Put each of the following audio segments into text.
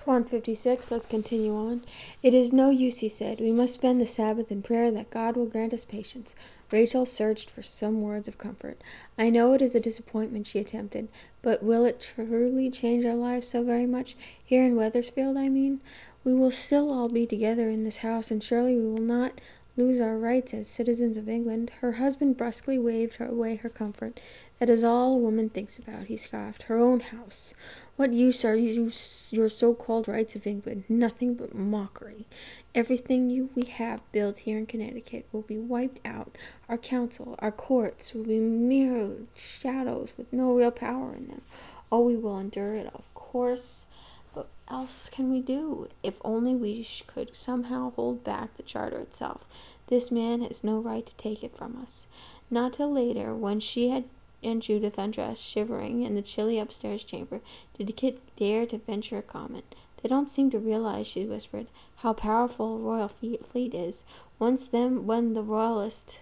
156. Let's continue on. It is no use, he said. We must spend the Sabbath in prayer that God will grant us patience. Rachel searched for some words of comfort. I know it is a disappointment, she attempted, but will it truly change our lives so very much? Here in Wethersfield, I mean. We will still all be together in this house, and surely we will not lose our rights as citizens of England. Her husband brusquely waved away her comfort. That is all a woman thinks about, he scoffed. Her own house. What use are your so-called rights of England? Nothing but mockery. Everything we have built here in Connecticut will be wiped out. Our council, our courts will be mere shadows with no real power in them. Oh, we will endure it, of course. What else can we do? If only we could somehow hold back the charter itself. This man has no right to take it from us. Not till later, when she and Judith undressed, shivering, in the chilly upstairs chamber, did Kit dare to venture a comment. They don't seem to realize, she whispered, how powerful a royal fleet is. When the royalists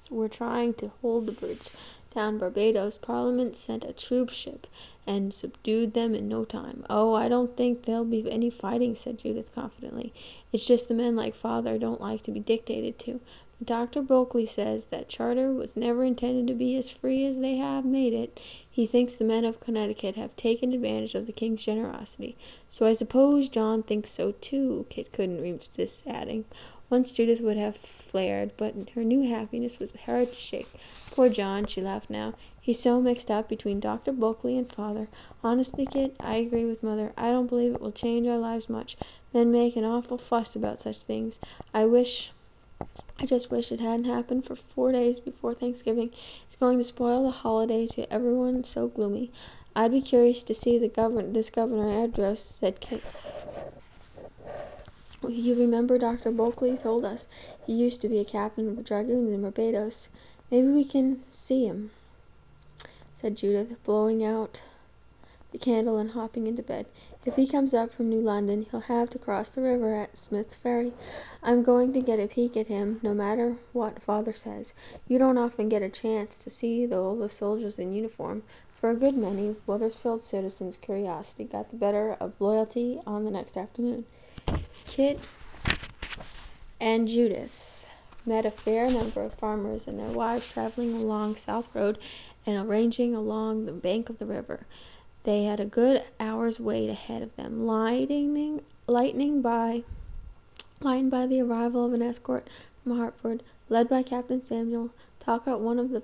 were trying to hold the bridge down Barbados, Parliament sent a troop ship and subdued them in no time. Oh, I don't think there'll be any fighting, said Judith confidently. It's just the men like father don't like to be dictated to. But Dr. Bulkley says that charter was never intended to be as free as they have made it. He thinks the men of Connecticut have taken advantage of the king's generosity. So I suppose John thinks so too, Kit couldn't resist adding. Once Judith would have flared, but her new happiness was hard to shake. Poor John, she laughed now. He's so mixed up between Dr. Bulkley and father. Honestly, Kit, I agree with mother. I don't believe it will change our lives much. Men make an awful fuss about such things. I just wish it hadn't happened for 4 days before Thanksgiving. It's going to spoil the holiday to everyone so gloomy. I'd be curious to see this Governor Andros, said Kit. You remember Dr. Bulkley told us he used to be a captain of the dragoons in Barbados. Maybe we can see him, said Judith, blowing out the candle and hopping into bed. If he comes up from New London, he'll have to cross the river at Smith's Ferry. I'm going to get a peek at him, no matter what father says. You don't often get a chance to see all the soldiers in uniform. For a good many, Wethersfield citizens' curiosity got the better of loyalty on the next afternoon. Kit and Judith met a fair number of farmers and their wives traveling along South Road and ranging along the bank of the river. They had a good hour's wait ahead of them, lightened by the arrival of an escort from Hartford, led by Captain Samuel Talcott, one of the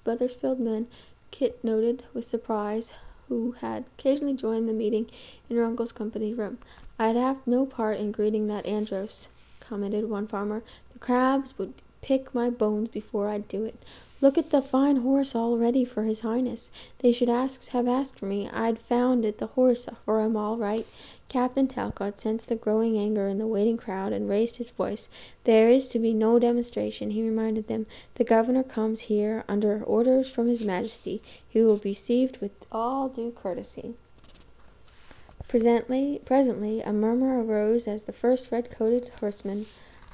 Wethersfield men, Kit noted with surprise, who had occasionally joined the meeting in her uncle's company room. I'd have no part in greeting that Andros, commented one farmer. The crabs would pick my bones before I'd do it. Look at the fine horse all ready for his highness. They should have asked for me. I'd found the horse for him all right. Captain Talcott sensed the growing anger in the waiting crowd and raised his voice. There is to be no demonstration, he reminded them. The governor comes here under orders from his majesty. He will be received with all due courtesy. Presently a murmur arose as the first red-coated horseman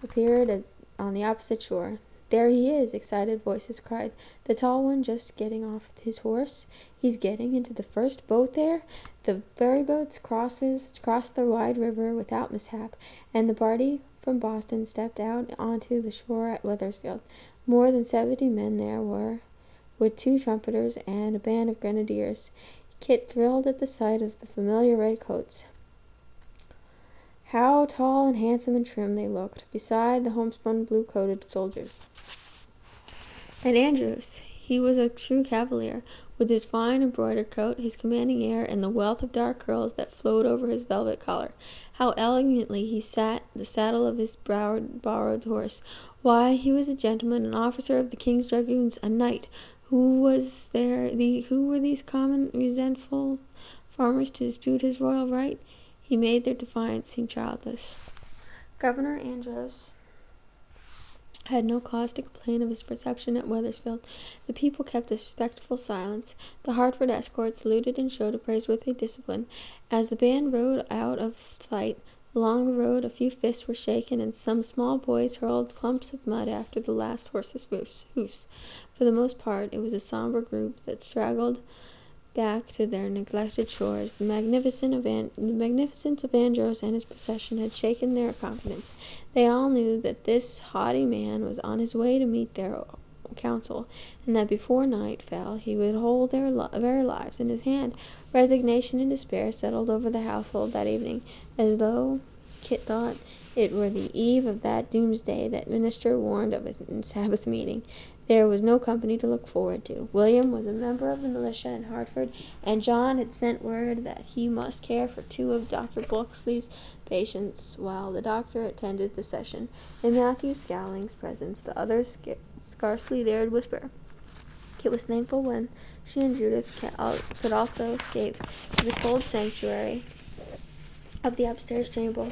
appeared on the opposite shore. There he is, excited voices cried. The tall one just getting off his horse? He's getting into the first boat there? The ferryboats crossed the wide river without mishap, and the party from Boston stepped out onto the shore at Wethersfield. More than 70 men there were, with 2 trumpeters and a band of grenadiers. Kit thrilled at the sight of the familiar red coats. How tall and handsome and trim they looked, beside the homespun blue-coated soldiers. And Andros, he was a true cavalier, with his fine embroidered coat, his commanding air, and the wealth of dark curls that flowed over his velvet collar. How elegantly he sat the saddle of his borrowed horse. Why, he was a gentleman, an officer of the king's dragoons, a knight. Who were these common, resentful farmers to dispute his royal right? He made their defiance seem childless. Governor Andros had no cause to complain of his reception at Wethersfield. The people kept a respectful silence. The Hartford escort saluted and showed a praiseworthy discipline. As the band rode out of sight, along the road a few fists were shaken, and some small boys hurled clumps of mud after the last horse's hoofs. For the most part, it was a sombre group that straggled back to their neglected shores. The magnificence of Andros and his procession had shaken their confidence. They all knew that this haughty man was on his way to meet their council, and that before night fell he would hold their very lives in his hand. Resignation and despair settled over the household that evening, as though Kit thought it were the eve of that doomsday that minister warned of in Sabbath meeting. There was no company to look forward to. William was a member of the militia in Hartford, and John had sent word that he must care for 2 of Dr. Bulkeley's patients while the doctor attended the session. In Matthew Scowling's presence the others scarcely dared whisper. Kit was thankful when she and Judith could also escape to the cold sanctuary of the upstairs chamber.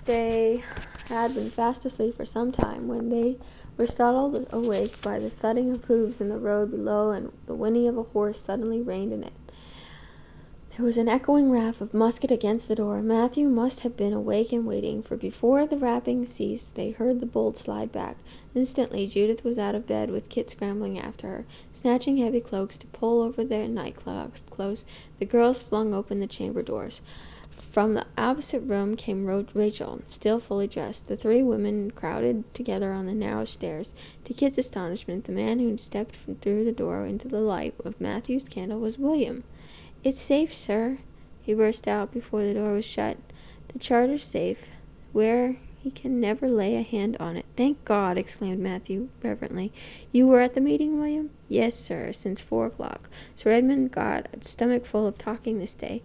They had been fast asleep for some time when they were startled awake by the thudding of hoofs in the road below and the whinny of a horse suddenly reined in it. There was an echoing rap of musket against the door. Matthew must have been awake and waiting, for before the rapping ceased they heard the bolt slide back. Instantly Judith was out of bed, with Kit scrambling after her. Snatching heavy cloaks to pull over their nightclothes, the girls flung open the chamber doors. From the opposite room came Rachel, still fully dressed. The 3 women crowded together on the narrow stairs. To Kit's astonishment, the man who had stepped through the door into the light of Matthew's candle was William. "It's safe, sir," he burst out before the door was shut. "The charter's safe, where he can never lay a hand on it." "Thank God!" exclaimed Matthew reverently. "You were at the meeting, William?" "Yes, sir, since 4 o'clock. Sir Edmund got a stomach full of talking this day.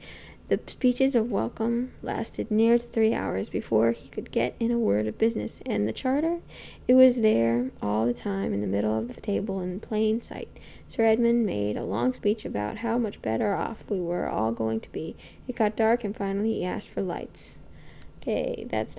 The speeches of welcome lasted near to 3 hours before he could get in a word of business. And the charter? It was there all the time in the middle of the table in plain sight. Sir Edmund made a long speech about how much better off we were all going to be. It got dark and finally he asked for lights." Okay, that's the